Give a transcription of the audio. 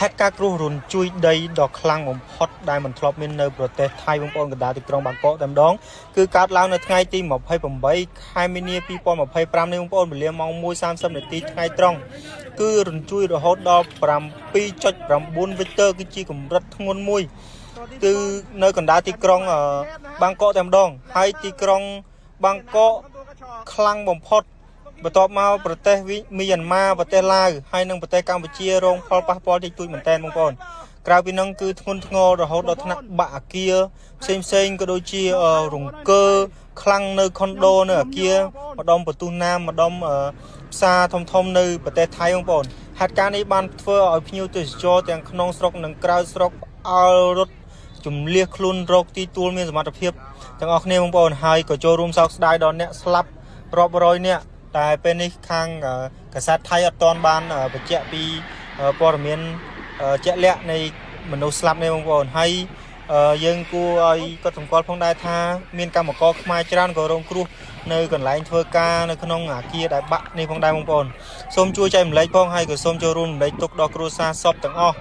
ហេតុការគ្រោះរន្ធជួយដីដ៏ខ្លាំងបំផុតដែលមិនធ្លាប់មាននៅប្រទេសថៃបងប្អូនកណ្ដាលទីក្រុងបាងកកតែម្ដងគឺកើតឡើងនៅថ្ងៃទី28 ខែមីនា 2025 នេះបងប្អូនវេលាម៉ោង 1:30 នាទីថ្ងៃត្រង់គឺរន្ធជួយរហូតដល់ 7.9 វិកទ័រគឺជាកម្រិតធ្ងន់មួយគឺនៅកណ្ដាលទីក្រុងបាងកកតែម្ដងហើយទីក្រុងបាងកកខ្លាំងបំផុតបន្ទាប់មកប្រទេសមីយ៉ាន់ម៉ាប្រទេសឡាវហើយនិងប្រទេសកម្ពុជារងផលប៉ះពាល់តិចតួចមែនទែនបងប្អូនក្រៅពីនឹងគឺធ្ងន់ធ្ងររហូតដល់ថ្នាក់បាក់អាគារផ្សេងក៏ដូចជារង្គើខ្លាំងនៅខុនដូនៅអាគារម្ដុំបន្ទុះណាមម្ដុំផ្សារធំនៅប្រទេសថៃបងប្អូនហេតុការណ៍នេះបានធ្វើឲ្យភ្ញៀវទេសចរទាំងក្នុងស្រុកនិងក្រៅស្រុកអើលរត់ជំលះខ្លួនរកទីទួលមានសមត្ថភាពទាំងអស់គ្នាបងប្អូនហើយក៏ចូលរួមសោកស្ដាយដល់អ្នកស្លាប់រាប់រយនាក់តែពេលនេះខាងកាសែតថៃអត់ទាន់បានបញ្ជាក់ពីព័ត៌មានជាក់លាក់នៃមនុស្សស្លាប់នេះបងប្អូនហើយយើងគួរឲ្យកត់សម្គាល់ផងដែរថាមានកម្មករខ្មែរច្រើនក៏រងគ្រោះនៅកន្លែងធ្វើការនៅក្នុងអាគារដែលបាក់នេះផងដែរបងប្អូនសូមជួយចែករំលែកផងហើយក៏សូមចូលរួមរំលែកទុក្ខដល់គ្រួសារសពទាំងអស់